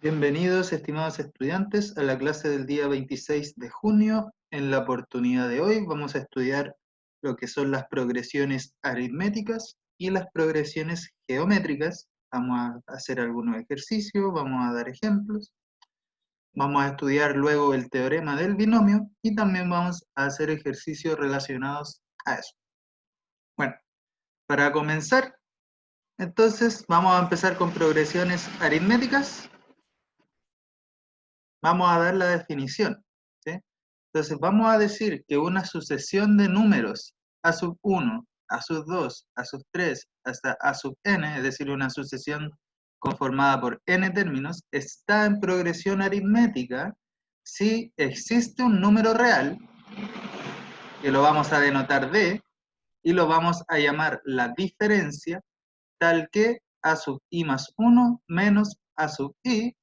Bienvenidos, estimados estudiantes, a la clase del día 26 de junio. En la oportunidad de hoy vamos a estudiar lo que son las progresiones aritméticas y las progresiones geométricas. Vamos a hacer algunos ejercicios, vamos a dar ejemplos, vamos a estudiar luego el teorema del binomio y también vamos a hacer ejercicios relacionados a eso. Bueno, para comenzar, entonces vamos a empezar con progresiones aritméticas. Vamos a dar la definición, ¿sí? Entonces vamos a decir que una sucesión de números a sub 1, a sub 2, a sub 3, hasta a sub n, es decir, una sucesión conformada por n términos, está en progresión aritmética si existe un número real, que lo vamos a denotar d, y lo vamos a llamar la diferencia, tal que a sub i más 1 menos a sub i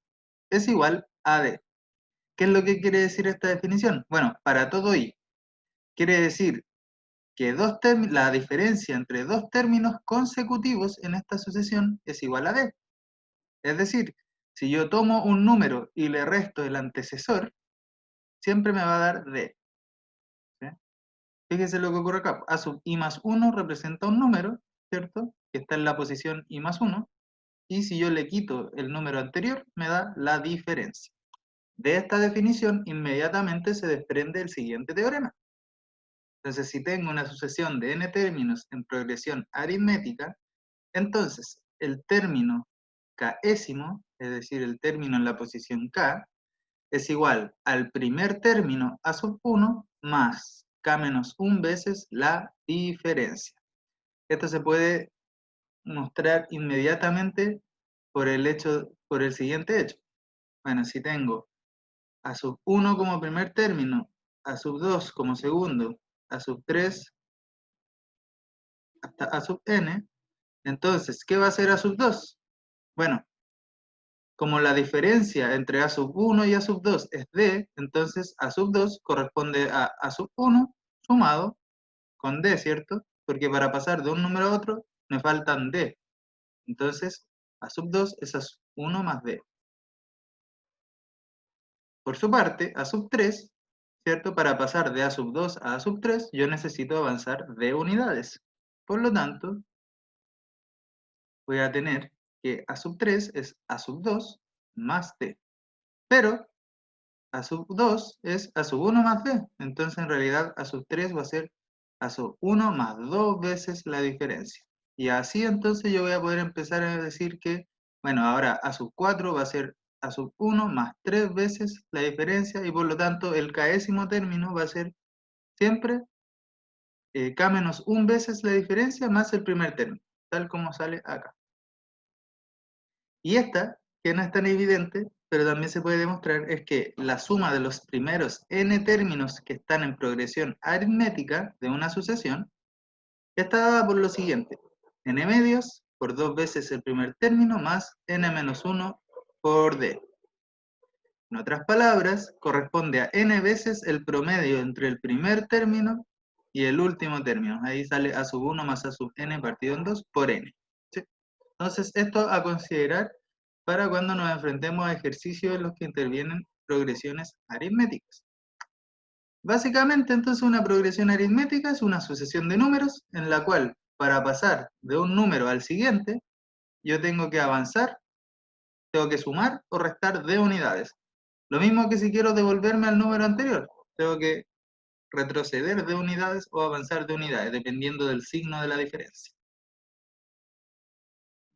es igual a d. ¿Qué es lo que quiere decir esta definición? Bueno, para todo i, quiere decir que la diferencia entre dos términos consecutivos en esta sucesión es igual a d. Es decir, si yo tomo un número y le resto el antecesor, siempre me va a dar d. ¿Sí? Fíjense lo que ocurre acá. A sub i más 1 representa un número, ¿cierto? Que está en la posición i más 1. Y si yo le quito el número anterior, me da la diferencia. De esta definición, inmediatamente se desprende el siguiente teorema. Entonces, si tengo una sucesión de n términos en progresión aritmética, entonces el término késimo, es decir, el término en la posición k, es igual al primer término a sub 1 más k menos 1 veces la diferencia. Esto se puede mostrar inmediatamente por el siguiente hecho. Bueno, si tengo a sub 1 como primer término, a sub 2 como segundo, a sub 3 hasta a sub n, entonces, ¿qué va a ser a sub 2? Bueno, como la diferencia entre a sub 1 y a sub 2 es d, entonces a sub 2 corresponde a sub 1 sumado con d, ¿cierto? Porque para pasar de un número a otro me faltan d. Entonces, a sub 2 es a sub 1 más d. Por su parte, a sub 3, ¿cierto? Para pasar de a sub 2 a sub 3, yo necesito avanzar d unidades. Por lo tanto, voy a tener que a sub 3 es a sub 2 más d. Pero a sub 2 es a sub 1 más d. Entonces, en realidad, a sub 3 va a ser a sub 1 más 2 veces la diferencia. Y así, entonces, yo voy a poder empezar a decir que, bueno, ahora a sub 4 va a ser a sub 1 más 3 veces la diferencia, y por lo tanto, el késimo término va a ser siempre k menos 1 veces la diferencia más el primer término, tal como sale acá. Y esta, que no es tan evidente, pero también se puede demostrar, es que la suma de los primeros n términos que están en progresión aritmética de una sucesión está dada por lo siguiente: n medios por 2 veces el primer término más n menos 1 por d. En otras palabras, corresponde a n veces el promedio entre el primer término y el último término. Ahí sale a sub 1 más a sub n partido en 2 por n. ¿Sí? Entonces, esto a considerar para cuando nos enfrentemos a ejercicios en los que intervienen progresiones aritméticas. Básicamente, entonces, una progresión aritmética es una sucesión de números en la cual, para pasar de un número al siguiente, yo tengo que avanzar, tengo que sumar o restar de unidades. Lo mismo que si quiero devolverme al número anterior, tengo que retroceder de unidades o avanzar de unidades, dependiendo del signo de la diferencia.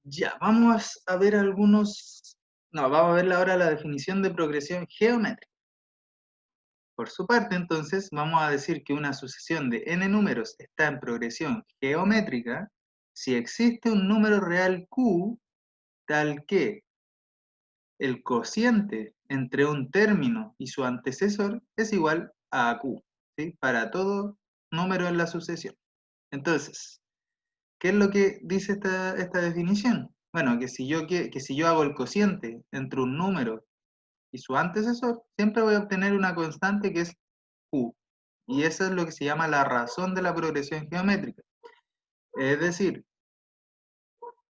Ya, vamos a ver vamos a ver ahora la definición de progresión geométrica. Por su parte, entonces, vamos a decir que una sucesión de n números está en progresión geométrica si existe un número real q tal que el cociente entre un término y su antecesor es igual a q, ¿sí? Para todo número en la sucesión. Entonces, ¿qué es lo que dice esta definición? Bueno, que si yo hago el cociente entre un número y su antecesor, siempre voy a obtener una constante que es q. Y eso es lo que se llama la razón de la progresión geométrica. Es decir,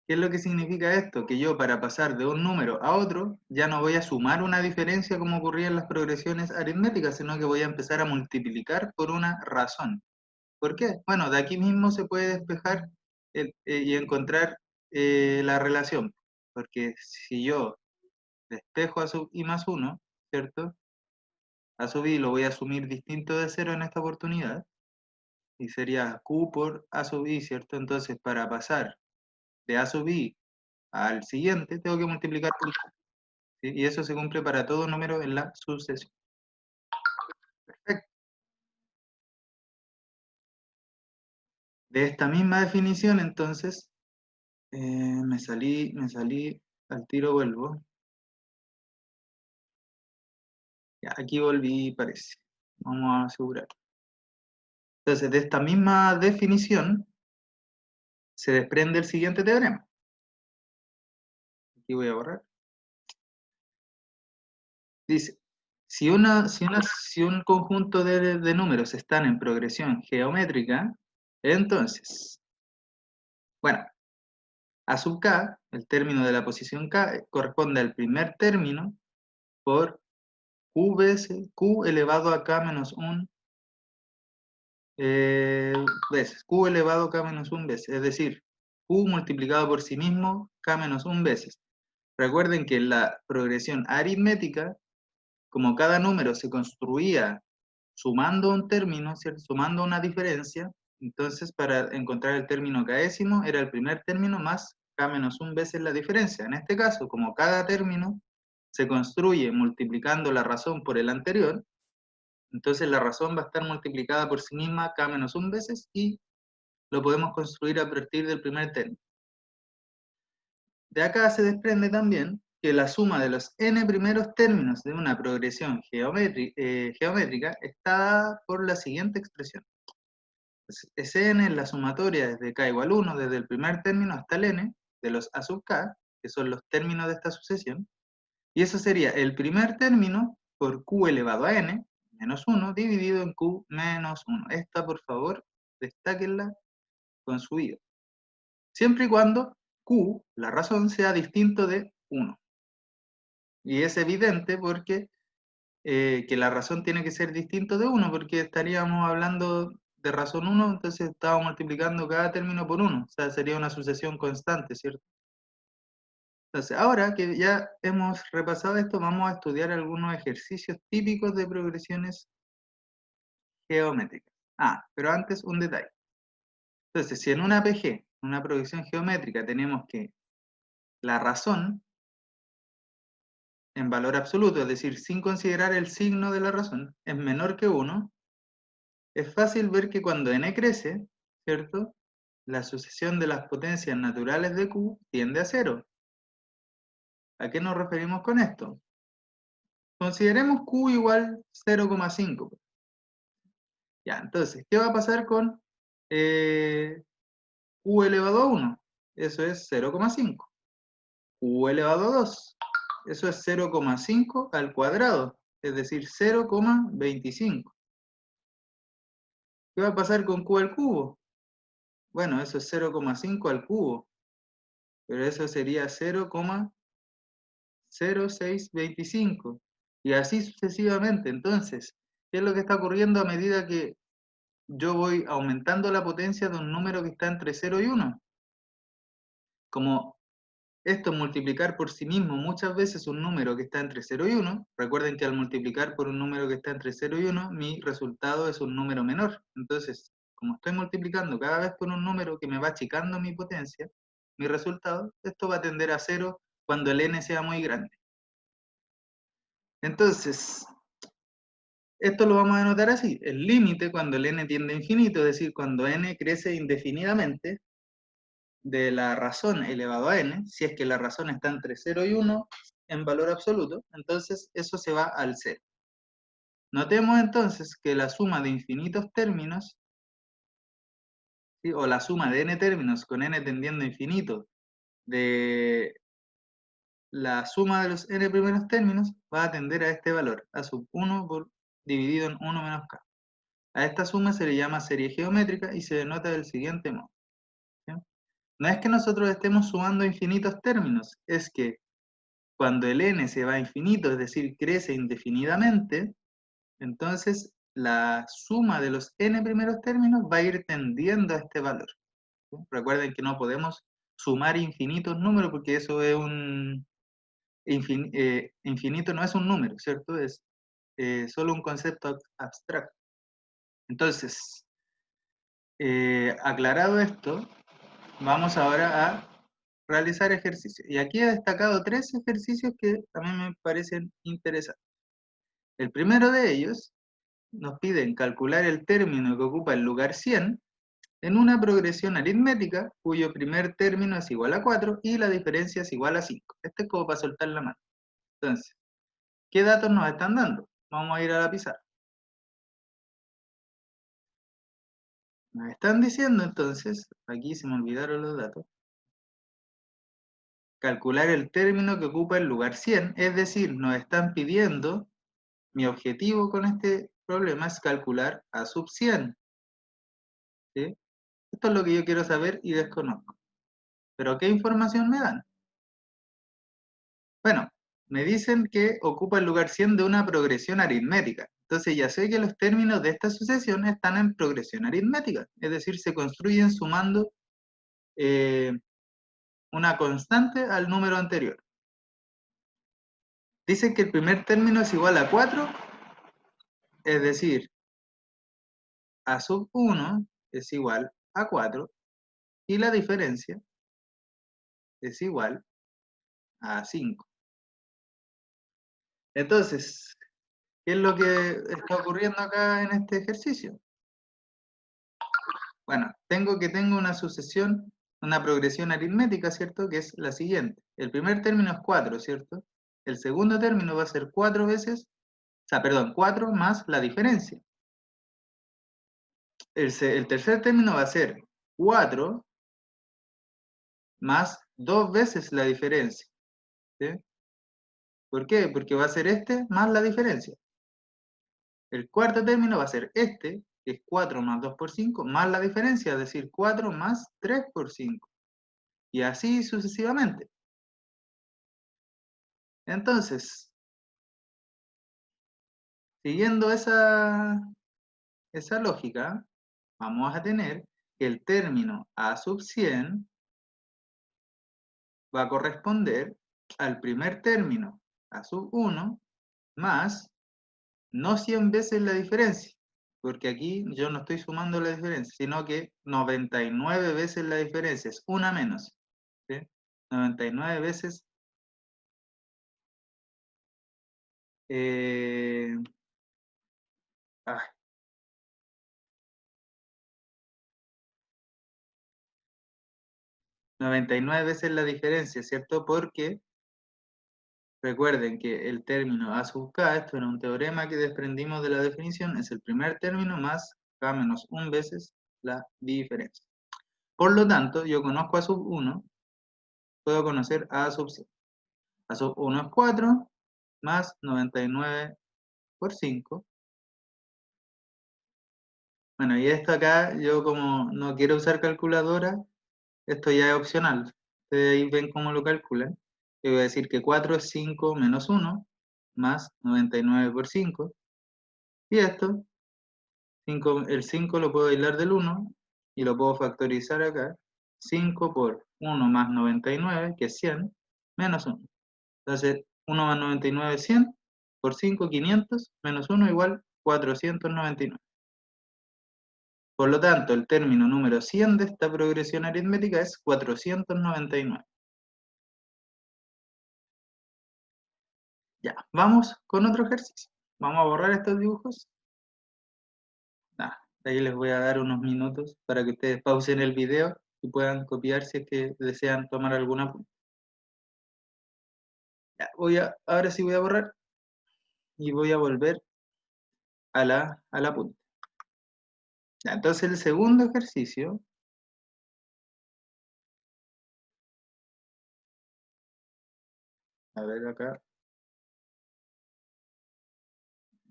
¿Qué es lo que significa esto? Que yo para pasar de un número a otro ya no voy a sumar una diferencia como ocurría en las progresiones aritméticas, sino que voy a empezar a multiplicar por una razón. ¿Por qué? Bueno, de aquí mismo se puede despejar y encontrar la relación, porque si yo despejo a sub i más 1, ¿cierto? A sub i lo voy a asumir distinto de 0 en esta oportunidad, y sería q por a sub i, ¿cierto? Entonces, para pasar de a sub i al siguiente, tengo que multiplicar por q, ¿sí? Y eso se cumple para todo número en la sucesión. Perfecto. De esta misma definición, entonces, me salí, al tiro vuelvo. Ya, aquí volví, parece. Vamos a asegurar. Entonces, de esta misma definición, se desprende el siguiente teorema. Aquí voy a borrar. Dice, si un conjunto de números están en progresión geométrica, entonces, bueno, a sub k, el término de la posición k, corresponde al primer término por q veces q elevado a k menos 1 veces, q elevado a k menos 1 veces, es decir, q multiplicado por sí mismo k menos 1 veces. Recuerden que en la progresión aritmética, como cada número se construía sumando un término, ¿cierto? Sumando una diferencia, entonces para encontrar el término késimo era el primer término más k menos 1 veces la diferencia. En este caso, como cada término se construye multiplicando la razón por el anterior, entonces la razón va a estar multiplicada por sí misma k menos 1 veces y lo podemos construir a partir del primer término. De acá se desprende también que la suma de los n primeros términos de una progresión geométrica está dada por la siguiente expresión. Sn es la sumatoria desde k igual 1, desde el primer término hasta el n, de los a sub k, que son los términos de esta sucesión, y eso sería el primer término por q elevado a n, menos 1, dividido en q menos 1. Esta, por favor, destáquenla con su i. Siempre y cuando q, la razón, sea distinto de 1. Y es evidente porque que la razón tiene que ser distinto de 1, porque estaríamos hablando de razón 1, entonces estamos multiplicando cada término por 1, o sea, sería una sucesión constante, ¿cierto? Entonces, ahora que ya hemos repasado esto, vamos a estudiar algunos ejercicios típicos de progresiones geométricas. Pero antes un detalle. Entonces, si en una PG, una progresión geométrica, tenemos que la razón en valor absoluto, es decir, sin considerar el signo de la razón, es menor que 1, es fácil ver que cuando n crece, ¿cierto? La sucesión de las potencias naturales de q tiende a 0. ¿A qué nos referimos con esto? Consideremos q igual 0,5. Ya, entonces, ¿qué va a pasar con q elevado a 1? Eso es 0,5. Q elevado a 2. Eso es 0,5 al cuadrado, es decir, 0,25. ¿Qué va a pasar con q al cubo? Bueno, eso es 0,5 al cubo, pero eso sería 0,0625. Y así sucesivamente. Entonces, ¿qué es lo que está ocurriendo a medida que yo voy aumentando la potencia de un número que está entre 0 y 1? Como esto multiplicar por sí mismo muchas veces un número que está entre 0 y 1, recuerden que al multiplicar por un número que está entre 0 y 1, mi resultado es un número menor. Entonces, como estoy multiplicando cada vez por un número que me va achicando mi potencia, mi resultado, esto va a tender a 0 cuando el n sea muy grande. Entonces, esto lo vamos a anotar así: el límite cuando el n tiende a infinito, es decir, cuando n crece indefinidamente, de la razón elevado a n, si es que la razón está entre 0 y 1 en valor absoluto, entonces eso se va al 0. Notemos entonces que la suma de infinitos términos, ¿sí? O la suma de n términos con n tendiendo a infinito de la suma de los n primeros términos va a tender a este valor, a sub 1 dividido en 1 menos k. A esta suma se le llama serie geométrica y se denota del siguiente modo, ¿sí? No es que nosotros estemos sumando infinitos términos, es que cuando el n se va a infinito, es decir, crece indefinidamente, entonces la suma de los n primeros términos va a ir tendiendo a este valor. ¿Sí? Recuerden que no podemos sumar infinitos números porque eso es un... infinito no es un número, ¿cierto? Es solo un concepto abstracto. Entonces, aclarado esto, vamos ahora a realizar ejercicios. Y aquí he destacado 3 ejercicios que a mí me parecen interesantes. El primero de ellos nos piden calcular el término que ocupa el lugar 100 en una progresión aritmética cuyo primer término es igual a 4 y la diferencia es igual a 5. Este es como para soltar la mano. Entonces, ¿qué datos nos están dando? Vamos a ir a la pizarra. Nos están diciendo entonces, aquí se me olvidaron los datos, calcular el término que ocupa el lugar 100, es decir, nos están pidiendo, mi objetivo con este problema es calcular a sub 100. ¿Sí? Esto es lo que yo quiero saber y desconozco. ¿Pero qué información me dan? Bueno, me dicen que ocupa el lugar 100 de una progresión aritmética. Entonces ya sé que los términos de esta sucesión están en progresión aritmética, es decir, se construyen sumando una constante al número anterior. Dicen que el primer término es igual a 4, es decir, a sub 1 es igual a 4 y la diferencia es igual a 5. Entonces, ¿qué es lo que está ocurriendo acá en este ejercicio? Bueno, tengo una sucesión, una progresión aritmética, ¿cierto? Que es la siguiente. El primer término es 4, ¿cierto? El segundo término va a ser 4 veces, o sea, perdón, 4 más la diferencia. El tercer término va a ser 4 más 2 veces la diferencia. ¿Sí? ¿Por qué? Porque va a ser este más la diferencia. El cuarto término va a ser este, que es 4 más 2 por 5, más la diferencia, es decir, 4 más 3 por 5. Y así sucesivamente. Entonces, siguiendo esa lógica, vamos a tener que el término a sub 100 va a corresponder al primer término a sub 1 más no 100 veces la diferencia, porque aquí yo no estoy sumando la diferencia, sino que 99 veces la diferencia, es una menos. ¿Sí? 99 veces eh, ah, 99 veces la diferencia, ¿cierto? Porque recuerden que el término a sub k, esto era un teorema que desprendimos de la definición, es el primer término más k menos 1 veces la diferencia. Por lo tanto, yo conozco a sub 1, puedo conocer a sub 100. A sub 1 es 4, más 99 por 5. Bueno, y esto acá, yo como no quiero usar calculadora, esto ya es opcional. Ustedes ahí ven cómo lo calculan. Yo voy a decir que 4 es 5 menos 1, más 99 por 5. Y esto, el 5 lo puedo aislar del 1 y lo puedo factorizar acá. 5 por 1 más 99, que es 100, menos 1. Entonces, 1 más 99 es 100, por 5, 500, menos 1 igual 499. Por lo tanto, el término número 100 de esta progresión aritmética es 499. Ya, vamos con otro ejercicio. Vamos a borrar estos dibujos. Ahí les voy a dar unos minutos para que ustedes pausen el video y puedan copiar si es que desean tomar alguna apunte. Ya, ahora sí voy a borrar y voy a volver a la apunte. Ya, entonces el segundo ejercicio, a ver acá,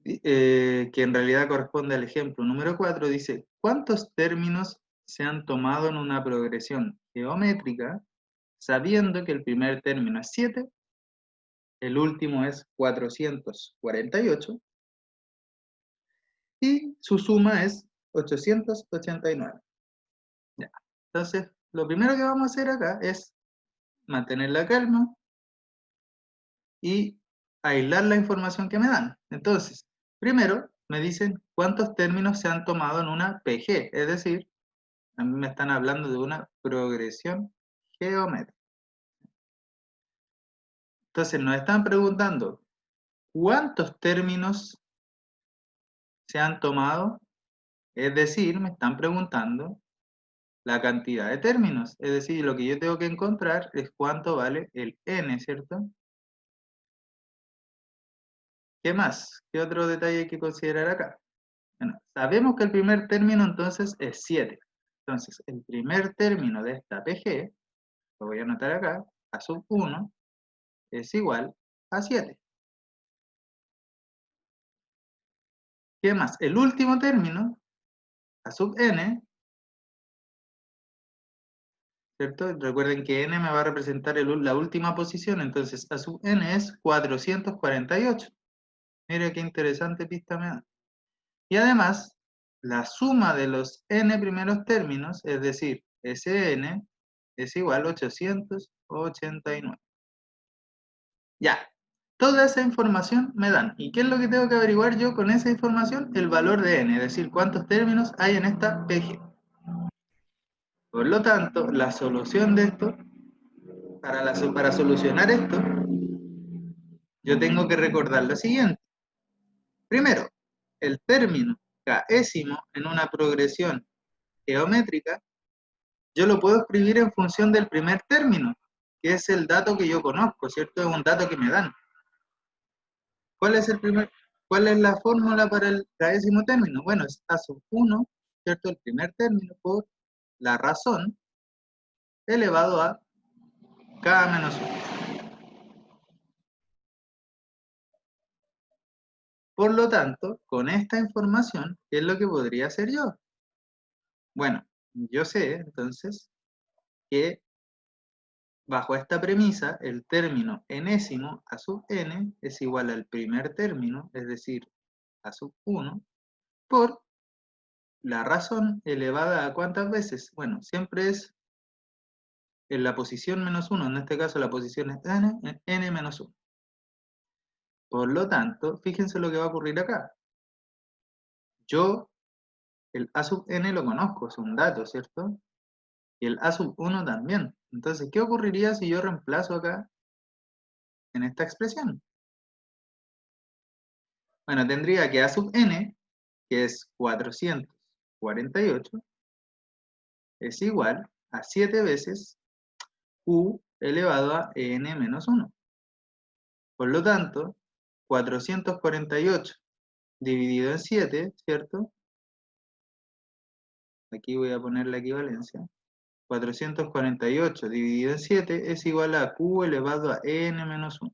que en realidad corresponde al ejemplo número 4, dice, ¿cuántos términos se han tomado en una progresión geométrica, sabiendo que el primer término es 7, el último es 448, y su suma es 889. Ya. Entonces, lo primero que vamos a hacer acá es mantener la calma y aislar la información que me dan. Entonces, primero me dicen cuántos términos se han tomado en una PG, es decir, a mí me están hablando de una progresión geométrica. Entonces nos están preguntando cuántos términos se han tomado, es decir, me están preguntando la cantidad de términos, es decir, lo que yo tengo que encontrar es cuánto vale el n, ¿cierto? ¿Qué más? ¿Qué otro detalle hay que considerar acá? Bueno, sabemos que el primer término entonces es 7. Entonces, el primer término de esta PG, lo voy a anotar acá, a sub 1, es igual a 7. ¿Qué más? El último término, a sub n, ¿cierto? Recuerden que n me va a representar la última posición, entonces a sub n es 448. Mira qué interesante pista me da. Y además, la suma de los n primeros términos, es decir, Sn, es igual a 889. Ya, toda esa información me dan. ¿Y qué es lo que tengo que averiguar yo con esa información? El valor de n, es decir, cuántos términos hay en esta PG. Por lo tanto, la solución de esto, para solucionar esto, yo tengo que recordar lo siguiente. Primero, el término késimo en una progresión geométrica, yo lo puedo escribir en función del primer término, que es el dato que yo conozco, ¿cierto? Es un dato que me dan. ¿Cuál es la fórmula para el késimo término? Bueno, es a sub 1, ¿cierto? El primer término por la razón elevado a k menos 1. Por lo tanto, con esta información, ¿qué es lo que podría hacer yo? Bueno, yo sé entonces que bajo esta premisa, el término enésimo a sub n es igual al primer término, es decir, a sub 1, por la razón elevada a ¿cuántas veces? Bueno, siempre es en la posición menos 1, en este caso la posición es n menos 1. Por lo tanto, fíjense lo que va a ocurrir acá. Yo, el a sub n lo conozco, es un dato, ¿cierto? Y el a sub 1 también. Entonces, ¿qué ocurriría si yo reemplazo acá en esta expresión? Bueno, tendría que a sub n, que es 448, es igual a 7 veces q elevado a n menos 1. Por lo tanto, 448 dividido en 7, ¿cierto? Aquí voy a poner la equivalencia. 448 dividido en 7 es igual a q elevado a n menos 1.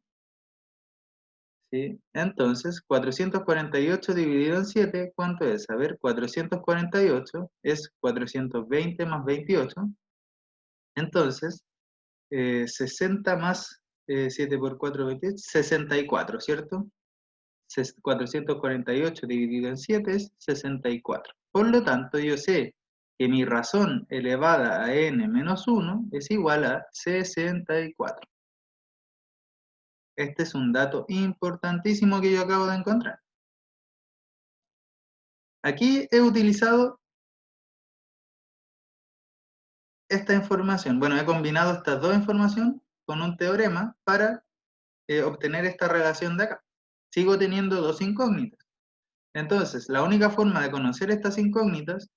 ¿Sí? Entonces, 448 dividido en 7, ¿cuánto es? A ver, 448 es 420 más 28. Entonces, 60 más 7 por 4, 28, 64, ¿cierto? 448 dividido en 7 es 64. Por lo tanto, yo sé que mi razón elevada a n menos 1 es igual a 64. Este es un dato importantísimo que yo acabo de encontrar. Aquí he utilizado esta información. Bueno, he combinado estas dos informaciones con un teorema para obtener esta relación de acá. Sigo teniendo dos incógnitas. Entonces, la única forma de conocer estas incógnitas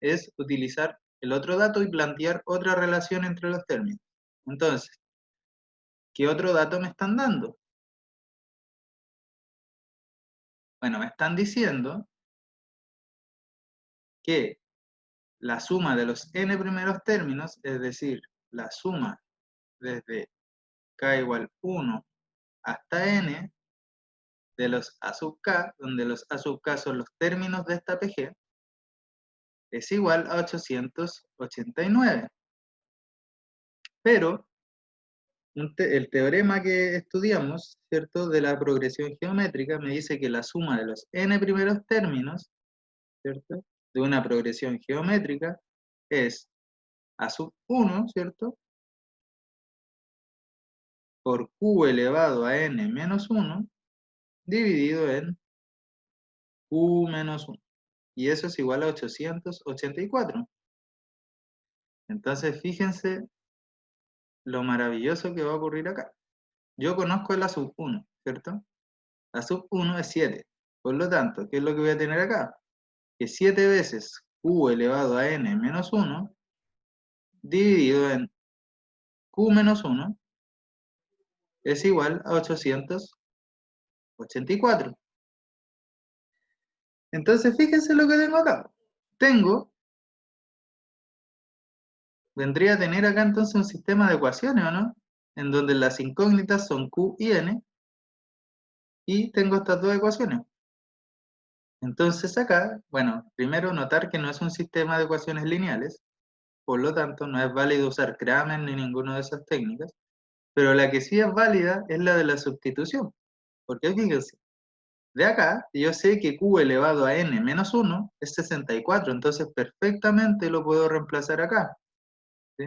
es utilizar el otro dato y plantear otra relación entre los términos. Entonces, ¿qué otro dato me están dando? Bueno, me están diciendo que la suma de los n primeros términos, es decir, la suma desde k igual 1 hasta n de los a sub k, donde los a sub k son los términos de esta PG, es igual a 889. Pero el teorema que estudiamos, ¿cierto?, de la progresión geométrica me dice que la suma de los n primeros términos, ¿cierto?, de una progresión geométrica es a sub 1, ¿cierto?, por q elevado a n menos 1, dividido en q menos 1. Y eso es igual a 884. Entonces, fíjense lo maravilloso que va a ocurrir acá. Yo conozco la sub 1, ¿cierto? La sub 1 es 7. Por lo tanto, ¿qué es lo que voy a tener acá? Que 7 veces q elevado a n menos 1 dividido en q menos 1 es igual a 884. Entonces, fíjense lo que tengo acá. Vendría a tener acá entonces un sistema de ecuaciones, ¿o no? En donde las incógnitas son q y n, y tengo estas dos ecuaciones. Entonces acá, bueno, primero notar que no es un sistema de ecuaciones lineales, por lo tanto no es válido usar Kramer ni ninguna de esas técnicas, pero la que sí es válida es la de la sustitución, porque fíjense, de acá yo sé que q elevado a n menos 1 es 64, entonces perfectamente lo puedo reemplazar acá, ¿sí?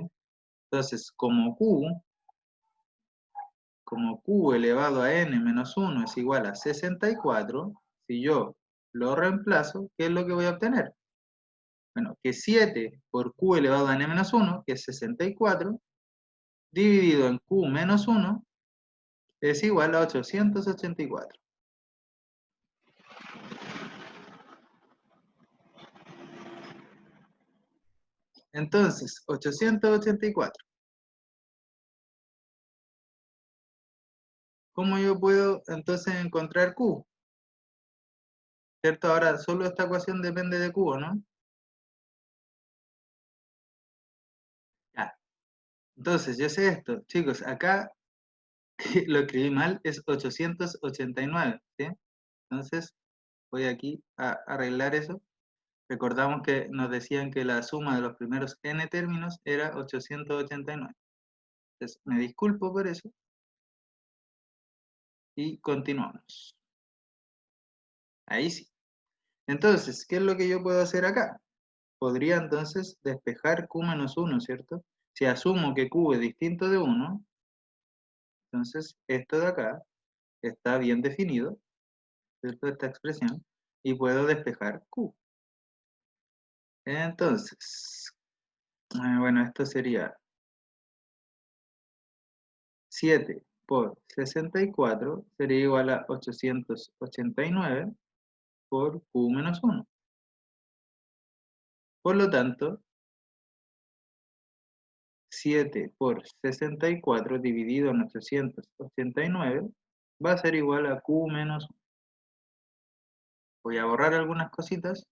Entonces, como q elevado a n menos 1 es igual a 64, si yo lo reemplazo, ¿qué es lo que voy a obtener? Bueno, que 7 por q elevado a n menos 1, que es 64, dividido en q menos 1, es igual a 884. Entonces, 884. ¿Cómo yo puedo entonces encontrar q? ¿Cierto? Ahora solo esta ecuación depende de q, ¿no? Ya. Entonces, yo sé esto. Chicos, acá lo escribí mal, es 889, ¿sí? Entonces, voy aquí a arreglar eso. Recordamos que nos decían que la suma de los primeros n términos era 889. Entonces, me disculpo por eso. Y continuamos. Ahí sí. Entonces, ¿qué es lo que yo puedo hacer acá? Podría entonces despejar q menos 1, ¿cierto? Si asumo que q es distinto de 1, entonces esto de acá está bien definido, ¿cierto? Esta expresión, y puedo despejar q. Entonces, bueno, esto sería 7 por 64 sería igual a 889 por q menos 1. Por lo tanto, 7 por 64 dividido en 889 va a ser igual a q menos 1. Voy a borrar algunas cositas.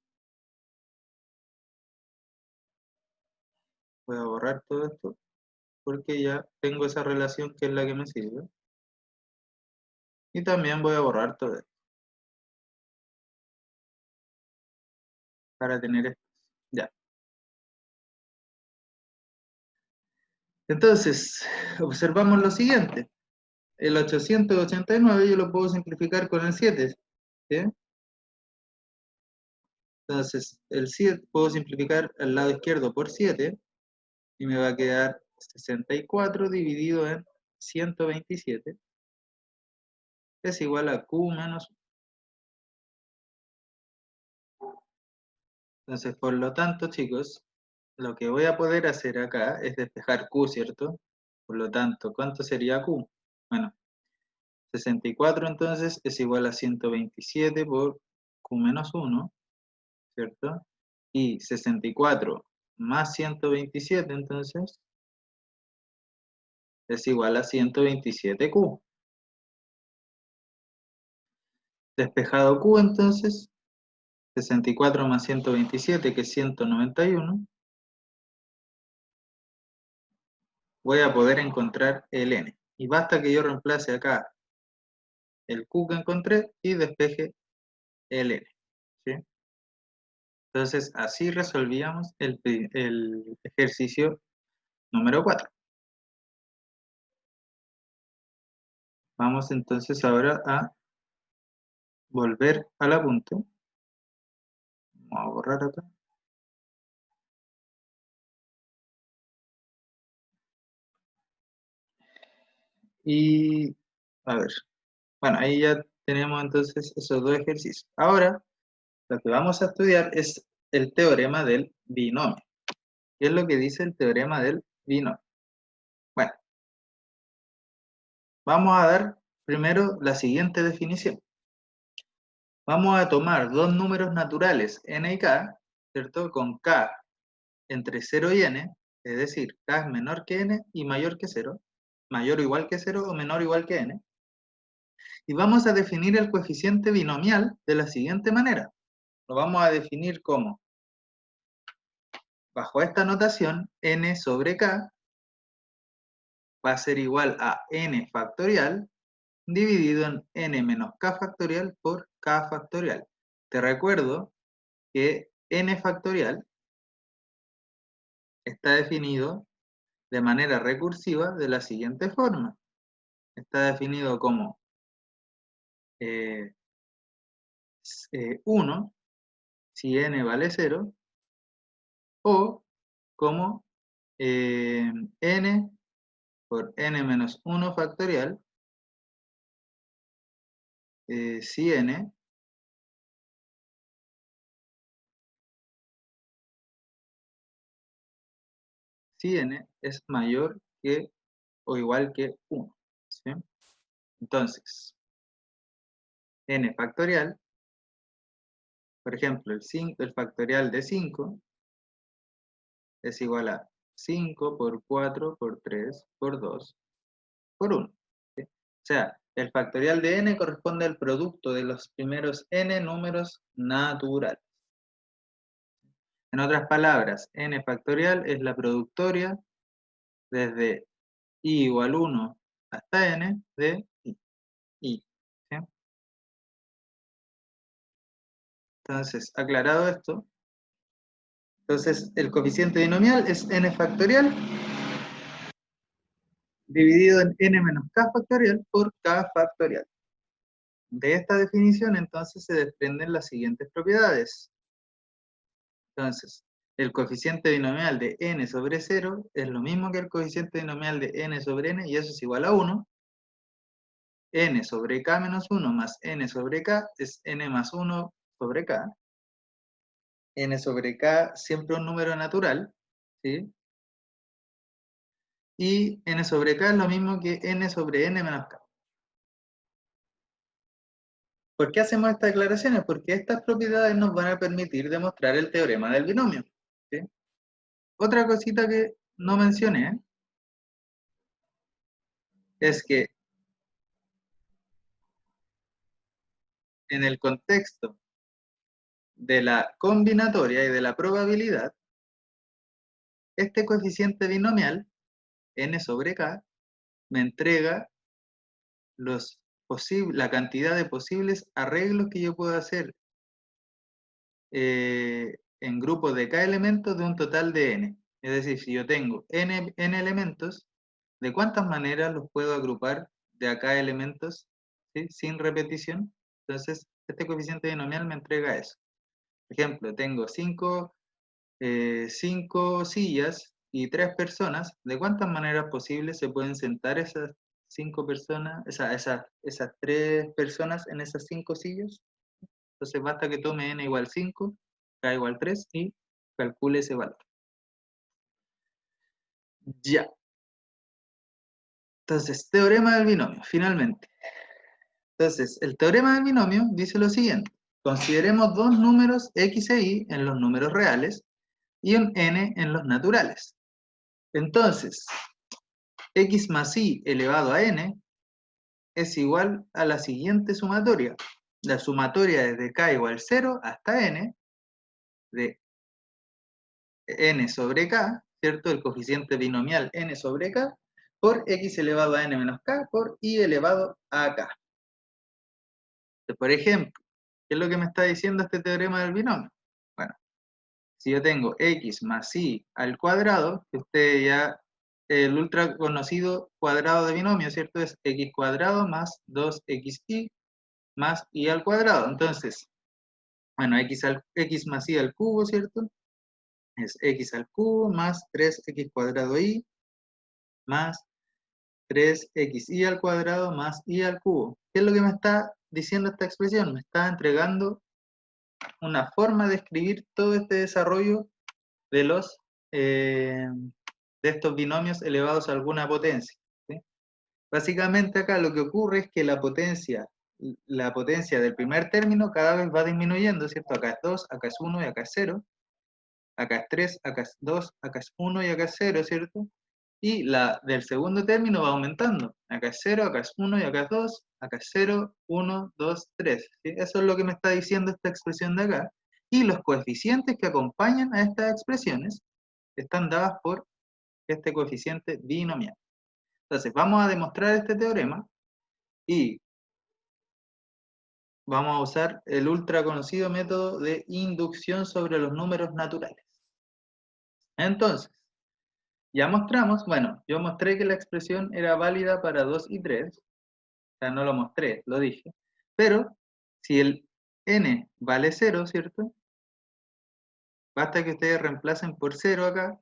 Voy a borrar todo esto porque ya tengo esa relación que es la que me sirve. Y también voy a borrar todo esto para tener esto. Ya. Entonces, observamos lo siguiente. El 889 yo lo puedo simplificar con el 7, ¿sí? Entonces, el 7 puedo simplificar al lado izquierdo por 7 y me va a quedar 64 dividido en 127 es igual a q menos 1. Entonces, por lo tanto, chicos, lo que voy a poder hacer acá es despejar q, ¿cierto? Por lo tanto, ¿cuánto sería q? Bueno, 64 entonces es igual a 127 por q menos 1, ¿cierto? Y 64 más 127 entonces es igual a 127q. Despejado q entonces, 64 más 127 que es 191, voy a poder encontrar el n. Y basta que yo reemplace acá el q que encontré y despeje el n, ¿sí? Entonces así resolvíamos el ejercicio número 4. Vamos entonces ahora a volver al apunte. Vamos a borrar acá. Y, a ver, bueno, ahí ya tenemos entonces esos dos ejercicios. Ahora, lo que vamos a estudiar es el teorema del binomio. ¿Qué es lo que dice el teorema del binomio? Bueno, vamos a dar primero la siguiente definición. Vamos a tomar dos números naturales, n y k, ¿cierto? Con k entre 0 y n, es decir, k es menor que n y mayor que 0, mayor o igual que 0 o menor o igual que n. Y vamos a definir el coeficiente binomial de la siguiente manera. Lo vamos a definir como, bajo esta notación, n sobre k va a ser igual a n factorial dividido en n menos k factorial por k factorial. Te recuerdo que n factorial está definido de manera recursiva de la siguiente forma. Está definido como 1 si n vale 0 o como n por n menos 1 factorial si n es mayor que o igual que 1. ¿Sí? Entonces, n factorial, por ejemplo, el factorial de 5 es igual a 5 por 4 por 3 por 2 por 1. ¿Sí? O sea, el factorial de n corresponde al producto de los primeros n números naturales. En otras palabras, n factorial es la productoria desde i igual 1 hasta n de i. ¿Sí? Entonces, aclarado esto, entonces el coeficiente binomial es n factorial dividido en n menos k factorial por k factorial. De esta definición, entonces, se desprenden las siguientes propiedades. Entonces, el coeficiente binomial de n sobre 0 es lo mismo que el coeficiente binomial de n sobre n, y eso es igual a 1. N sobre k menos 1 más n sobre k es n más 1 sobre k. N sobre k siempre un número natural, ¿sí? Y n sobre k es lo mismo que n sobre n menos k. ¿Por qué hacemos estas declaraciones? Porque estas propiedades nos van a permitir demostrar el teorema del binomio. ¿Sí? Otra cosita que no mencioné es que en el contexto de la combinatoria y de la probabilidad, este coeficiente binomial, n sobre k, me entrega la cantidad de posibles arreglos que yo puedo hacer en grupos de k elementos de un total de n. Es decir, si yo tengo n elementos, ¿de cuántas maneras los puedo agrupar de a k elementos, ¿sí? Sin repetición? Entonces, este coeficiente binomial me entrega eso. Por ejemplo, tengo 5 sillas y 3 personas. ¿De cuántas maneras posibles se pueden sentar esas 5 personas, esas 3 personas en esas 5 sillas? Entonces basta que tome n igual 5, k igual 3 y calcule ese valor. Ya. Entonces, teorema del binomio, finalmente. Entonces, el teorema del binomio dice lo siguiente. Consideremos dos números x e y en los números reales y un n en los naturales. Entonces, x más y elevado a n es igual a la siguiente sumatoria. La sumatoria desde k igual 0 hasta n de n sobre k, ¿cierto? El coeficiente binomial n sobre k por x elevado a n menos k por y elevado a k. Entonces, por ejemplo, ¿qué es lo que me está diciendo este teorema del binomio? Bueno, si yo tengo x más y al cuadrado, que ustedes ya el ultra conocido cuadrado de binomio, ¿cierto? Es x cuadrado más 2xy más y al cuadrado. Entonces, bueno, x más y al cubo, ¿cierto? Es x al cubo más 3x cuadrado y más 3xy al cuadrado más y al cubo. ¿Qué es lo que me está diciendo esta expresión? Me está entregando una forma de escribir todo este desarrollo de los de estos binomios elevados a alguna potencia, ¿sí? Básicamente acá lo que ocurre es que la potencia del primer término cada vez va disminuyendo, ¿cierto? Acá es 2, acá es 1 y acá es 0. Acá es 3, acá es 2, acá es 1 y acá es 0, ¿cierto? Y la del segundo término va aumentando. Acá es 0, acá es 1 y acá es 2, acá es 0, 1, 2, 3. ¿Sí? Eso es lo que me está diciendo esta expresión de acá. Y los coeficientes que acompañan a estas expresiones están dadas por este coeficiente binomial. Entonces, vamos a demostrar este teorema y vamos a usar el ultra conocido método de inducción sobre los números naturales. Entonces, ya mostramos, bueno, yo mostré que la expresión era válida para 2 y 3, o sea, no lo mostré, lo dije, pero si el n vale 0, ¿cierto? Basta que ustedes reemplacen por 0 acá,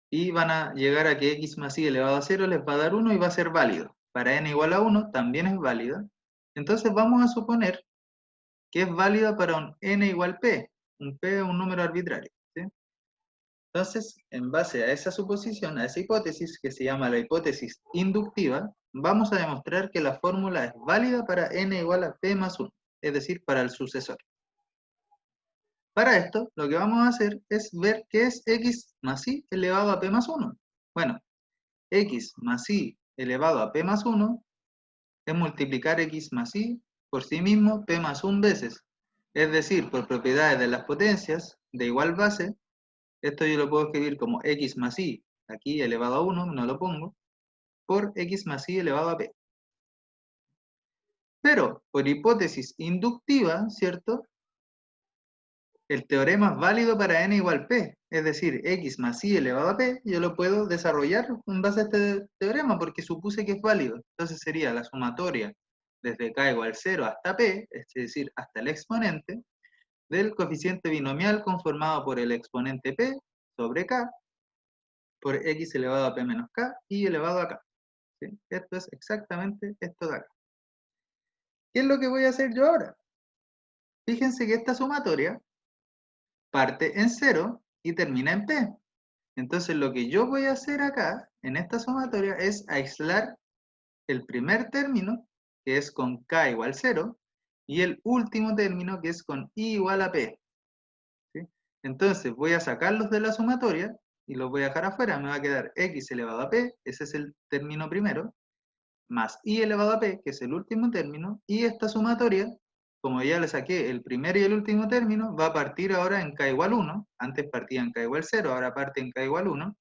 y van a llegar a que x más y elevado a 0 les va a dar 1 y va a ser válido. Para n igual a 1 también es válida. Entonces vamos a suponer que es válida para un n igual p. Un p es un número arbitrario, ¿sí? Entonces, en base a esa suposición, a esa hipótesis, que se llama la hipótesis inductiva, vamos a demostrar que la fórmula es válida para n igual a p más 1, es decir, para el sucesor. Para esto, lo que vamos a hacer es ver qué es x más y elevado a p más 1. Bueno, x más y elevado a p más 1 es multiplicar x más y por sí mismo p más 1 veces. Es decir, por propiedades de las potencias de igual base, esto yo lo puedo escribir como x más y, aquí elevado a 1, no lo pongo, por x más y elevado a p. Pero, por hipótesis inductiva, ¿cierto? El teorema es válido para n igual p, es decir, x más y elevado a p, yo lo puedo desarrollar en base a este teorema porque supuse que es válido. Entonces sería la sumatoria desde k igual 0 hasta p, es decir, hasta el exponente, del coeficiente binomial conformado por el exponente p sobre k, por x elevado a p menos k y elevado a k. ¿Sí? Esto es exactamente esto de acá. ¿Qué es lo que voy a hacer yo ahora? Fíjense que esta sumatoria parte en 0 y termina en p. Entonces lo que yo voy a hacer acá, en esta sumatoria, es aislar el primer término, que es con k igual 0, y el último término, que es con i igual a p. ¿Sí? Entonces voy a sacarlos de la sumatoria y los voy a dejar afuera. Me va a quedar x elevado a p, ese es el término primero, más i elevado a p, que es el último término, y esta sumatoria, como ya le saqué el primer y el último término, va a partir ahora en k igual 1, antes partía en k igual 0, ahora parte en k igual 1,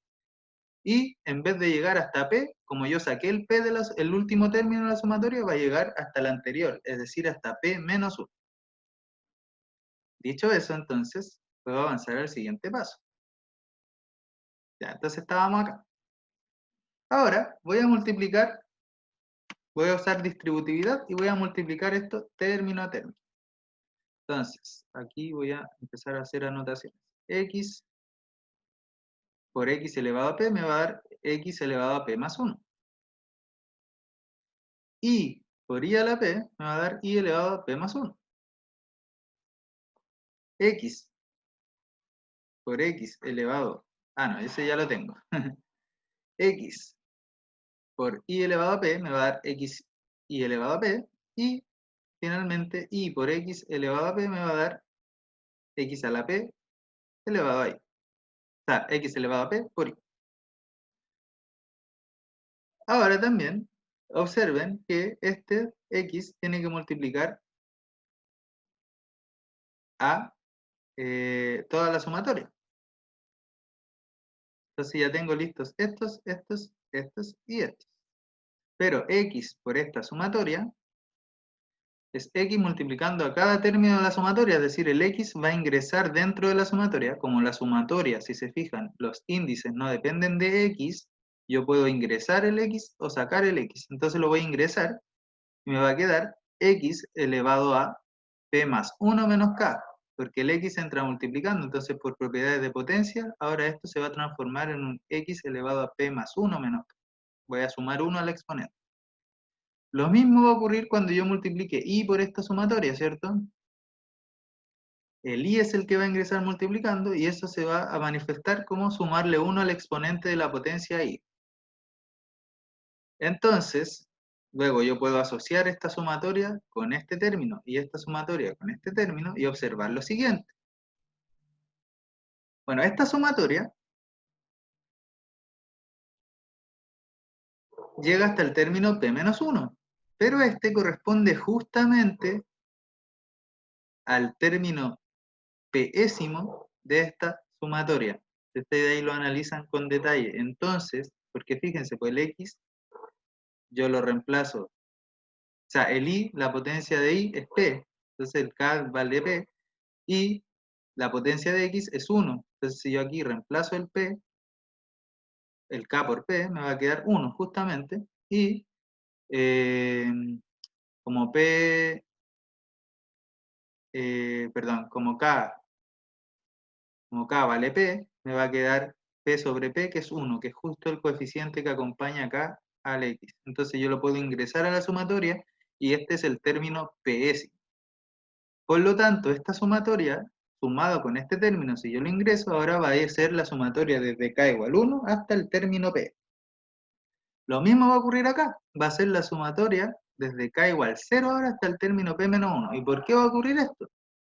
y en vez de llegar hasta p, como yo saqué el p el último término de la sumatoria, va a llegar hasta el anterior, es decir, hasta p menos 1. Dicho eso, entonces, puedo avanzar al siguiente paso. Ya, entonces estábamos acá. Ahora voy a multiplicar, voy a usar distributividad y voy a multiplicar esto término a término. Entonces, aquí voy a empezar a hacer anotaciones. X por x elevado a p me va a dar x elevado a p más 1. Y por i a la p me va a dar i elevado a p más 1. X por x elevado, no, ese ya lo tengo. X por i elevado a p me va a dar x i elevado a p. Y finalmente i por x elevado a p me va a dar x a la p elevado a i. O sea, x elevado a p por i. Ahora también observen que este x tiene que multiplicar a toda la sumatoria. Entonces ya tengo listos estos, estos, estos y estos. Pero x por esta sumatoria es x multiplicando a cada término de la sumatoria, es decir, el x va a ingresar dentro de la sumatoria. Como la sumatoria, si se fijan, los índices no dependen de x, yo puedo ingresar el x o sacar el x. Entonces lo voy a ingresar y me va a quedar x elevado a p más 1 menos k, porque el x entra multiplicando, entonces por propiedades de potencia, ahora esto se va a transformar en un x elevado a p más 1 menos k. Voy a sumar 1 al exponente. Lo mismo va a ocurrir cuando yo multiplique i por esta sumatoria, ¿cierto? El i es el que va a ingresar multiplicando y eso se va a manifestar como sumarle 1 al exponente de la potencia i. Entonces, luego yo puedo asociar esta sumatoria con este término y esta sumatoria con este término y observar lo siguiente. Bueno, esta sumatoria llega hasta el término p menos 1, pero este corresponde justamente al término pésimo de esta sumatoria. Si ustedes ahí lo analizan con detalle, entonces, porque fíjense, pues el x yo lo reemplazo, o sea, el i, la potencia de i es p, entonces el k vale p, y la potencia de x es 1. Entonces si yo aquí reemplazo el p, el k por p, me va a quedar 1 justamente, y eh, como p, perdón, como k vale p, me va a quedar p sobre p, que es 1, que es justo el coeficiente que acompaña acá al x. Entonces yo lo puedo ingresar a la sumatoria y este es el término ps. Por lo tanto, esta sumatoria, sumado con este término, si yo lo ingreso, ahora va a ser la sumatoria desde k igual 1 hasta el término p. Lo mismo va a ocurrir acá, va a ser la sumatoria desde k igual 0 ahora hasta el término p menos 1. ¿Y por qué va a ocurrir esto?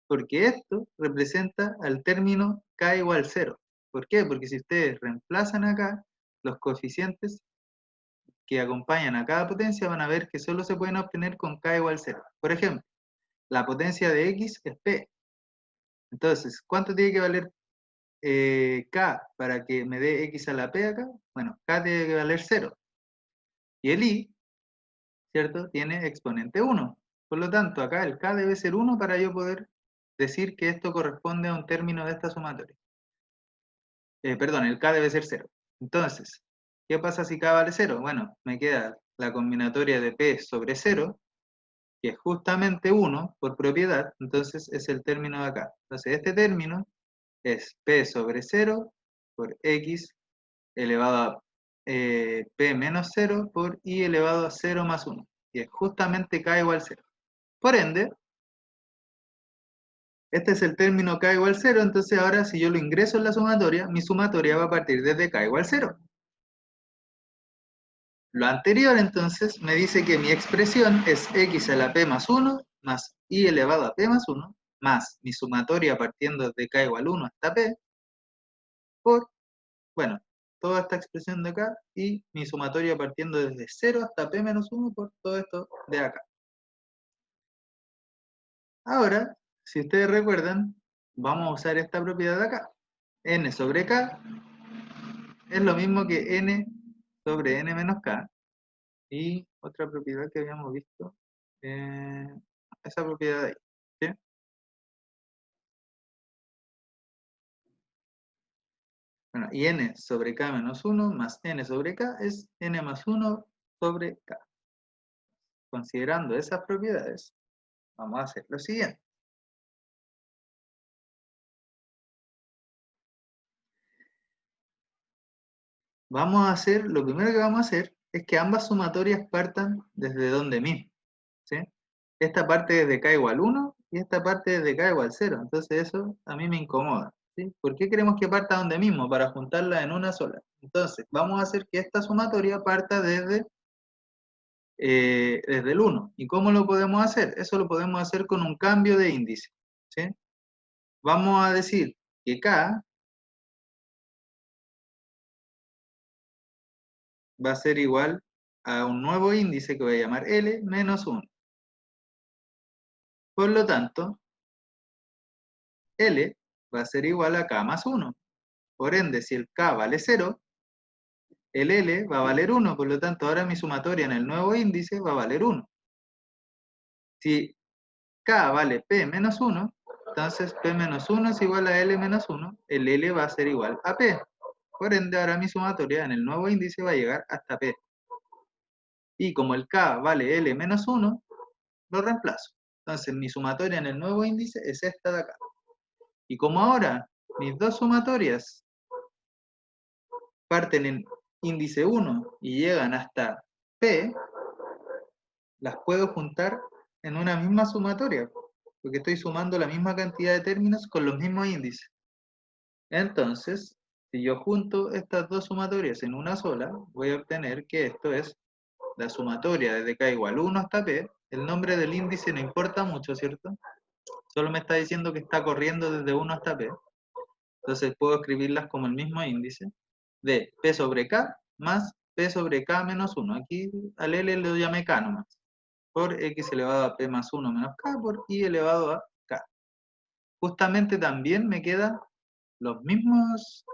Porque esto representa al término k igual 0. ¿Por qué? Porque si ustedes reemplazan acá los coeficientes que acompañan a cada potencia, van a ver que solo se pueden obtener con k igual 0. Por ejemplo, la potencia de x es p. Entonces, ¿cuánto tiene que valer k para que me dé x a la p acá? Bueno, k tiene que valer 0. Y el i, ¿cierto? Tiene exponente 1. Por lo tanto, acá el k debe ser 1 para yo poder decir que esto corresponde a un término de esta sumatoria. Perdón, el k debe ser 0. Entonces, ¿qué pasa si k vale 0? Bueno, me queda la combinatoria de p sobre 0, que es justamente 1 por propiedad, entonces es el término de acá. Entonces, este término es p sobre 0 por x elevado a p menos 0 por i elevado a 0 más 1, y es justamente k igual 0. Por ende, este es el término k igual 0, entonces ahora si yo lo ingreso en la sumatoria, mi sumatoria va a partir desde k igual 0. Lo anterior entonces me dice que mi expresión es x a la p más 1 más i elevado a p más 1 más mi sumatoria partiendo de k igual 1 hasta p por, bueno, toda esta expresión de acá y mi sumatoria partiendo desde 0 hasta p menos 1 por todo esto de acá. Ahora, si ustedes recuerdan, vamos a usar esta propiedad de acá. N sobre k es lo mismo que n sobre n menos k. Y otra propiedad que habíamos visto, esa propiedad de ahí. ¿Sí? Bueno, y n sobre k menos 1 más n sobre k es n más 1 sobre k. Considerando esas propiedades, vamos a hacer lo siguiente. Vamos a hacer, lo primero que vamos a hacer es que ambas sumatorias partan desde donde mismo. ¿Sí? Esta parte desde k igual 1 y esta parte desde k igual 0. Entonces eso a mí me incomoda. ¿Sí? ¿Por qué queremos que parta donde mismo? Para juntarla en una sola. Entonces vamos a hacer que esta sumatoria parta desde el 1. ¿Y cómo lo podemos hacer? Eso lo podemos hacer con un cambio de índice. ¿Sí? Vamos a decir que k va a ser igual a un nuevo índice que voy a llamar L menos 1. Por lo tanto, L va a ser igual a K más 1. Por ende, si el K vale 0, el L va a valer 1. Por lo tanto, ahora mi sumatoria en el nuevo índice va a valer 1. Si K vale P menos 1, entonces P menos 1 es igual a L menos 1. El L va a ser igual a P. Por ende, ahora mi sumatoria en el nuevo índice va a llegar hasta P. Y como el K vale L menos 1, lo reemplazo. Entonces, mi sumatoria en el nuevo índice es esta de acá. Y como ahora mis dos sumatorias parten en índice 1 y llegan hasta P, las puedo juntar en una misma sumatoria, porque estoy sumando la misma cantidad de términos con los mismos índices. Entonces, si yo junto estas dos sumatorias en una sola, voy a obtener que esto es la sumatoria desde K igual 1 hasta P. El nombre del índice no importa mucho, ¿cierto? Solo me está diciendo que está corriendo desde 1 hasta P. Entonces puedo escribirlas como el mismo índice de P sobre K más P sobre K menos 1. Aquí al L lo llamé K nomás. Por X elevado a P más 1 menos K por I elevado a K. Justamente también me quedan los mismos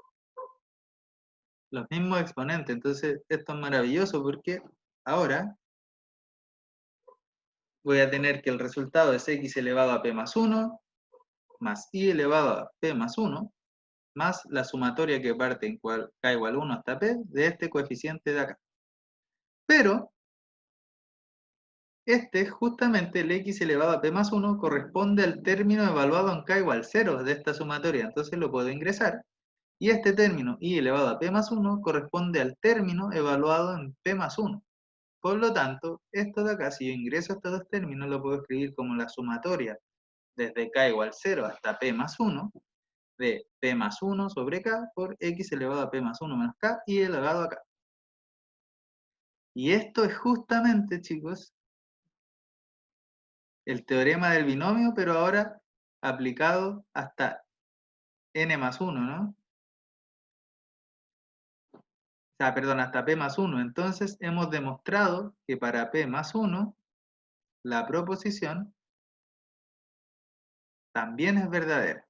exponentes. Entonces esto es maravilloso porque ahora voy a tener que el resultado es X elevado a P más 1 más I elevado a P más 1 más la sumatoria que parte en K igual 1 hasta P de este coeficiente de acá. Pero este, justamente el X elevado a P más 1, corresponde al término evaluado en K igual 0 de esta sumatoria. Entonces lo puedo ingresar. Y este término, I elevado a P más 1, corresponde al término evaluado en P más 1. Por lo tanto, esto de acá, si yo ingreso estos dos términos, lo puedo escribir como la sumatoria desde K igual 0 hasta P más 1, de P más 1 sobre K por X elevado a P más 1 menos K y elevado a K. Y esto es justamente, chicos, el teorema del binomio, pero ahora aplicado hasta n más 1, ¿no? O sea, perdón, hasta P más 1. Entonces hemos demostrado que para P más 1, la proposición también es verdadera,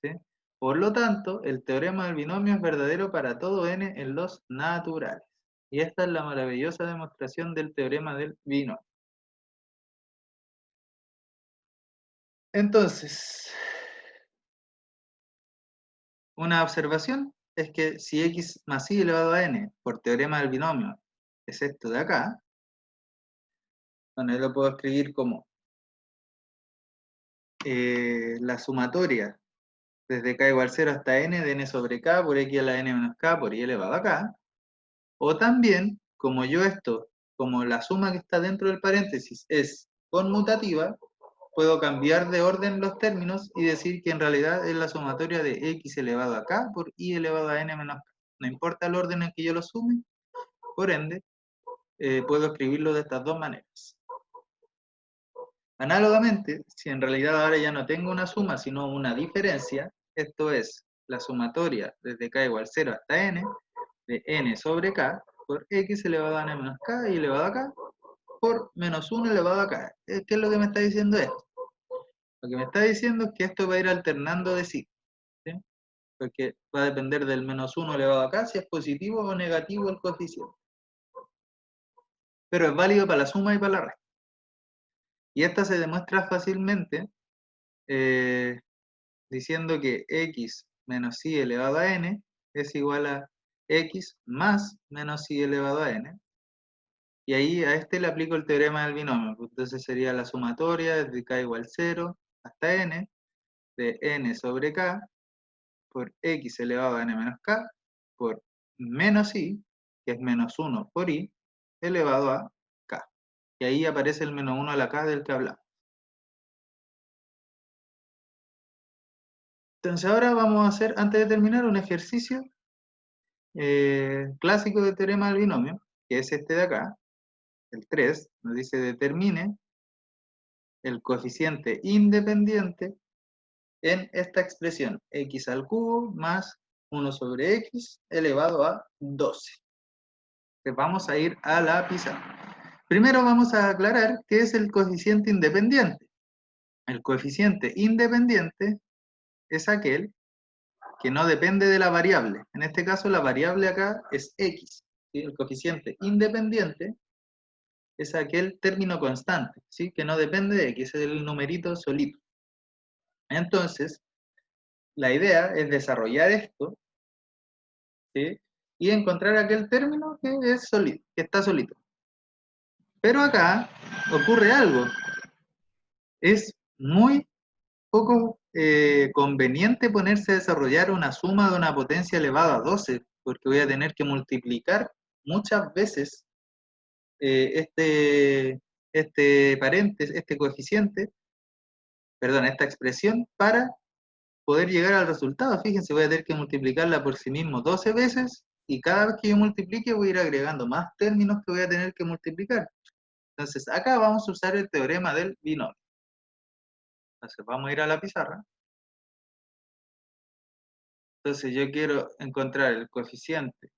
¿sí? Por lo tanto, el teorema del binomio es verdadero para todo n en los naturales. Y esta es la maravillosa demostración del teorema del binomio. Entonces, una observación es que si x más y elevado a n por teorema del binomio es esto de acá, bueno, yo lo puedo escribir como la sumatoria desde k igual 0 hasta n de n sobre k por x a la n menos k por y elevado a k, o también, como yo esto, como la suma que está dentro del paréntesis es conmutativa, puedo cambiar de orden los términos y decir que en realidad es la sumatoria de x elevado a k por y elevado a n menos k. No importa el orden en que yo lo sume, por ende, puedo escribirlo de estas dos maneras. Análogamente, si en realidad ahora ya no tengo una suma, sino una diferencia, esto es la sumatoria desde k igual 0 hasta n, de n sobre k, por x elevado a n menos k y elevado a k, por menos 1 elevado a k. ¿Qué es lo que me está diciendo esto? Lo que me está diciendo es que esto va a ir alternando de sí, ¿sí? Porque va a depender del menos 1 elevado a k, si es positivo o negativo el coeficiente. Pero es válido para la suma y para la resta. Y esta se demuestra fácilmente diciendo que x menos y elevado a n es igual a x más menos y elevado a n. Y ahí a este le aplico el teorema del binomio. Entonces sería la sumatoria desde k igual 0 hasta n de n sobre k por x elevado a n menos k por menos i, que es menos 1 por i, elevado a k. Y ahí aparece el menos 1 a la k del que hablamos. Entonces ahora vamos a hacer, antes de terminar, un ejercicio clásico de teorema del binomio, que es este de acá, el 3, nos dice determine el coeficiente independiente en esta expresión, x al cubo más 1 sobre x elevado a 12. Entonces vamos a ir a la pizarra. Primero vamos a aclarar qué es el coeficiente independiente. El coeficiente independiente es aquel que no depende de la variable. En este caso la variable acá es x. ¿Sí? El coeficiente independiente es aquel término constante, ¿sí? Que no depende de x, es el numerito solito. Entonces, la idea es desarrollar esto ¿sí? Y encontrar aquel término que es solito, que está solito. Pero acá ocurre algo. Es muy poco conveniente ponerse a desarrollar una suma de una potencia elevada a 12, porque voy a tener que multiplicar muchas veces este paréntesis, este coeficiente, perdón, esta expresión para poder llegar al resultado. Fíjense, voy a tener que multiplicarla por sí mismo 12 veces y cada vez que yo multiplique voy a ir agregando más términos que voy a tener que multiplicar. Entonces, acá vamos a usar el teorema del binomio. Entonces, vamos a ir a la pizarra. Entonces, yo quiero encontrar el coeficiente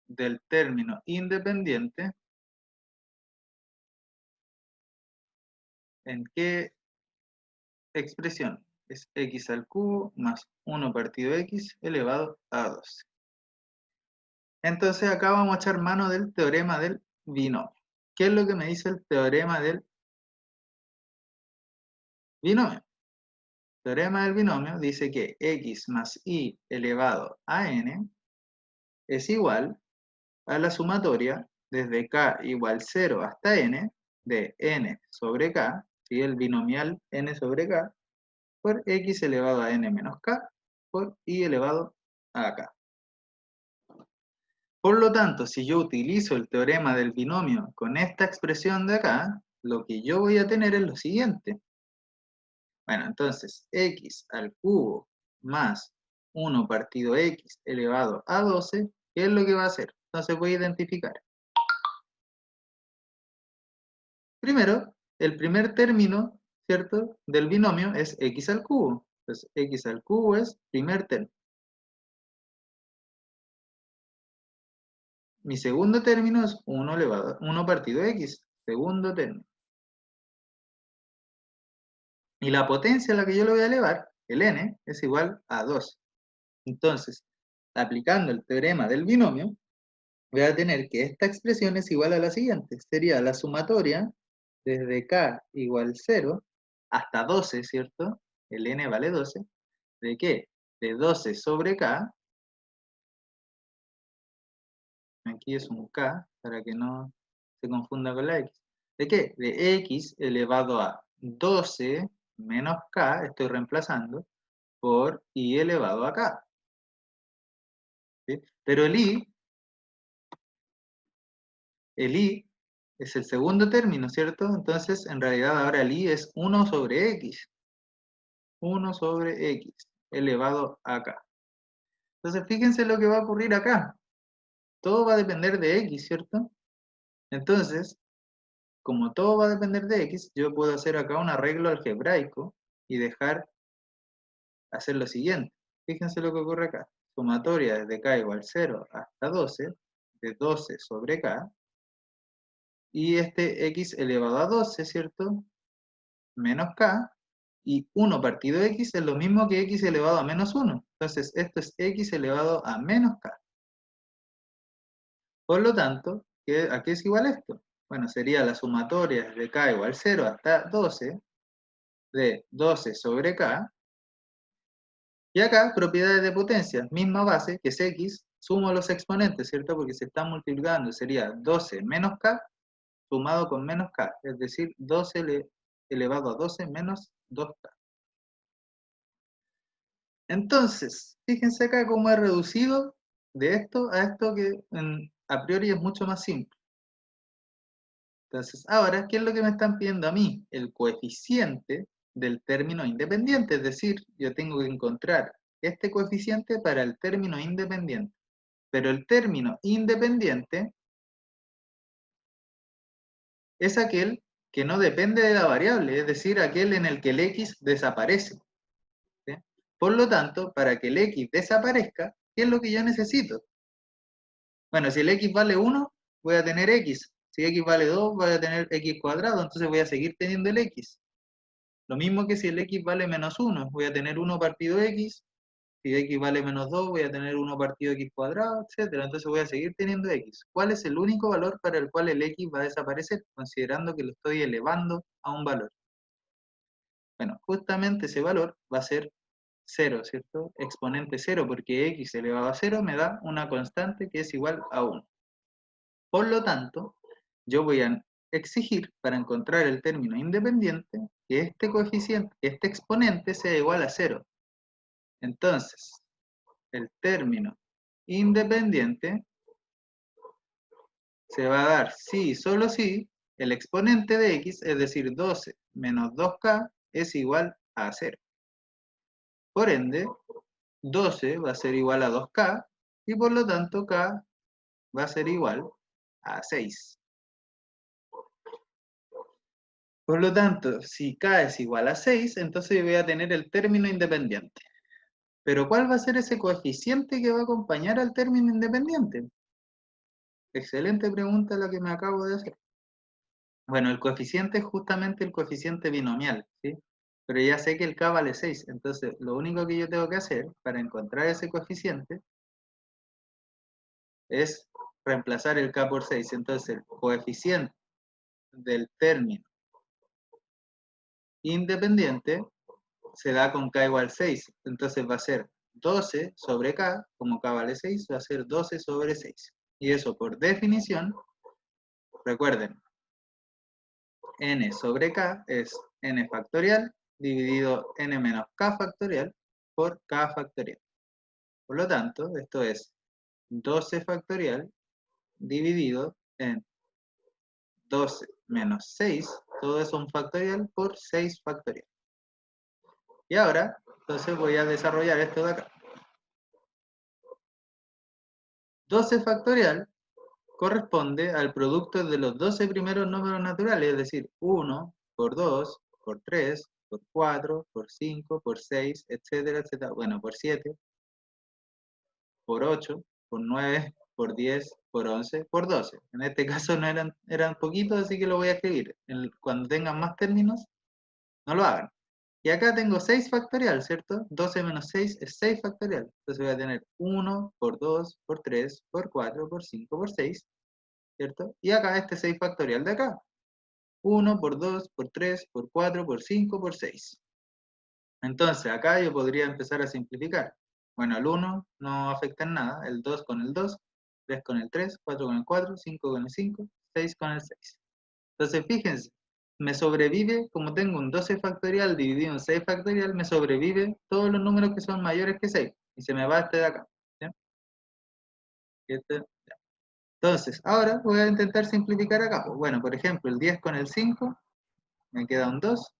del término independiente. ¿En qué expresión? Es x al cubo más 1 partido x elevado a 12. Entonces acá vamos a echar mano del teorema del binomio. ¿Qué es lo que me dice el teorema del binomio? El teorema del binomio dice que x más y elevado a n es igual a la sumatoria desde k igual 0 hasta n de n sobre k, ¿sí? El binomial n sobre k, por x elevado a n menos k por y elevado a k. Por lo tanto, si yo utilizo el teorema del binomio con esta expresión de acá, lo que yo voy a tener es lo siguiente. Bueno, entonces, x al cubo más 1 partido x elevado a 12, ¿qué es lo que va a hacer? Entonces voy a identificar. Primero, el primer término, ¿cierto?, del binomio es x al cubo. Entonces, x al cubo es primer término. Mi segundo término es 1 partido x, segundo término. Y la potencia a la que yo le voy a elevar, el n, es igual a 2. Entonces, aplicando el teorema del binomio, voy a tener que esta expresión es igual a la siguiente. Sería la sumatoria desde k igual 0 hasta 12, ¿cierto? El n vale 12. ¿De qué? De 12 sobre k. Aquí es un k, para que no se confunda con la x. ¿De qué? De x elevado a 12 menos k, estoy reemplazando, por i elevado a k. ¿Sí? Pero el i es el segundo término, ¿cierto? Entonces, en realidad ahora el i es 1 sobre x. 1 sobre x elevado a k. Entonces, fíjense lo que va a ocurrir acá. Todo va a depender de x, ¿cierto? Entonces, como todo va a depender de x, yo puedo hacer acá un arreglo algebraico y hacer lo siguiente. Fíjense lo que ocurre acá. Sumatoria desde k igual 0 hasta 12, de 12 sobre k, y este x elevado a 12, ¿cierto? Menos k, y 1 partido x es lo mismo que x elevado a menos 1. Entonces, esto es x elevado a menos k. Por lo tanto, ¿a qué es igual esto? Bueno, sería la sumatoria de k igual 0 hasta 12, de 12 sobre k, y acá, propiedades de potencia, misma base, que es x, sumo los exponentes, ¿cierto? Porque se están multiplicando, sería 12 menos k, sumado con menos k, es decir, 12 elevado a 12 menos 2k. Entonces, fíjense acá cómo he reducido de esto a esto que a priori es mucho más simple. Entonces, ahora, ¿qué es lo que me están pidiendo a mí? El coeficiente del término independiente, es decir, yo tengo que encontrar este coeficiente para el término independiente. Pero el término independiente es aquel que no depende de la variable, es decir, aquel en el que el x desaparece. ¿Sí? Por lo tanto, para que el x desaparezca, ¿qué es lo que yo necesito? Bueno, si el x vale 1, voy a tener x. Si x vale 2, voy a tener x cuadrado, entonces voy a seguir teniendo el x. Lo mismo que si el x vale menos 1, voy a tener 1 partido x. Si x vale menos 2, voy a tener 1 partido x cuadrado, etc. Entonces voy a seguir teniendo x. ¿Cuál es el único valor para el cual el x va a desaparecer? Considerando que lo estoy elevando a un valor. Bueno, justamente ese valor va a ser 0, ¿cierto? Exponente 0, porque x elevado a 0 me da una constante que es igual a 1. Por lo tanto, yo voy a exigir, para encontrar el término independiente, que este coeficiente, que este exponente sea igual a 0. Entonces, el término independiente se va a dar si y solo si el exponente de x, es decir, 12 menos 2k, es igual a 0. Por ende, 12 va a ser igual a 2k y por lo tanto k va a ser igual a 6. Por lo tanto, si k es igual a 6, entonces voy a tener el término independiente. Pero ¿cuál va a ser ese coeficiente que va a acompañar al término independiente? Excelente pregunta la que me acabo de hacer. Bueno, el coeficiente es justamente el coeficiente binomial, ¿sí? Pero ya sé que el k vale 6, entonces lo único que yo tengo que hacer para encontrar ese coeficiente es reemplazar el k por 6. Entonces el coeficiente del término independiente se da con k igual 6. Entonces va a ser 12 sobre k, como k vale 6, va a ser 12 sobre 6. Y eso por definición, recuerden, n sobre k es n factorial dividido n menos k factorial por k factorial. Por lo tanto, esto es 12 factorial dividido en 12 menos 6, todo eso un factorial por 6 factorial. Y ahora, entonces voy a desarrollar esto de acá. 12 factorial corresponde al producto de los 12 primeros números naturales, es decir, 1 por 2, por 3, por 4, por 5, por 6, etcétera, etcétera. Bueno, por 7, por 8, por 9, por 10, por 11, por 12. En este caso no eran poquitos, así que lo voy a escribir. Cuando tengan más términos, no lo hagan. Y acá tengo 6 factorial, ¿cierto? 12 menos 6 es 6 factorial. Entonces voy a tener 1 por 2, por 3, por 4, por 5, por 6, ¿cierto? Y acá este 6 factorial de acá. 1 por 2, por 3, por 4, por 5, por 6. Entonces acá yo podría empezar a simplificar. Bueno, el 1 no afecta en nada, el 2 con el 2, 3 con el 3, 4 con el 4, 5 con el 5, 6 con el 6. Entonces fíjense, me sobrevive, como tengo un 12 factorial dividido en 6 factorial, me sobrevive todos los números que son mayores que 6. Y se me va este de acá. ¿Sí? Entonces, ahora voy a intentar simplificar acá. Bueno, por ejemplo, el 10 con el 5 me queda un 2.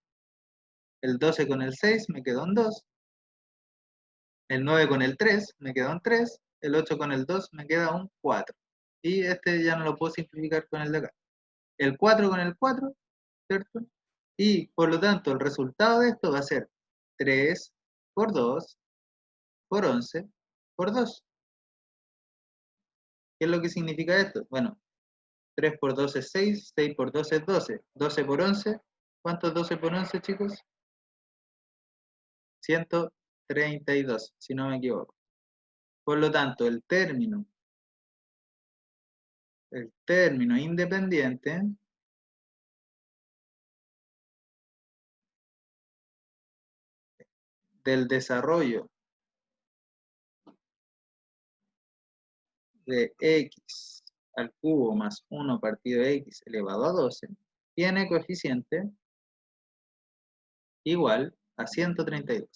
El 12 con el 6 me queda un 2. El 9 con el 3 me queda un 3. El 8 con el 2 me queda un 4. Y este ya no lo puedo simplificar con el de acá. El 4 con el 4, ¿cierto? Y por lo tanto el resultado de esto va a ser 3 por 2 por 11 por 2. ¿Qué es lo que significa esto? Bueno, 3 por 2 es 6, 6 por 2 es 12. 12 por 11, ¿cuánto es 12 por 11, chicos? 132, si no me equivoco. Por lo tanto, el término independiente del desarrollo de x al cubo más 1 partido de x elevado a 12 tiene coeficiente igual a 132.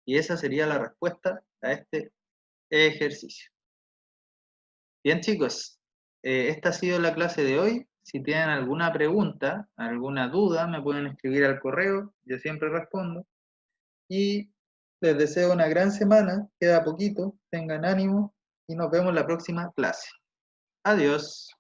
Y esa sería la respuesta a este ejercicio. Bien, chicos, esta ha sido la clase de hoy. Si tienen alguna pregunta, alguna duda, me pueden escribir al correo, yo siempre respondo. Y les deseo una gran semana, queda poquito, tengan ánimo y nos vemos la próxima clase. Adiós.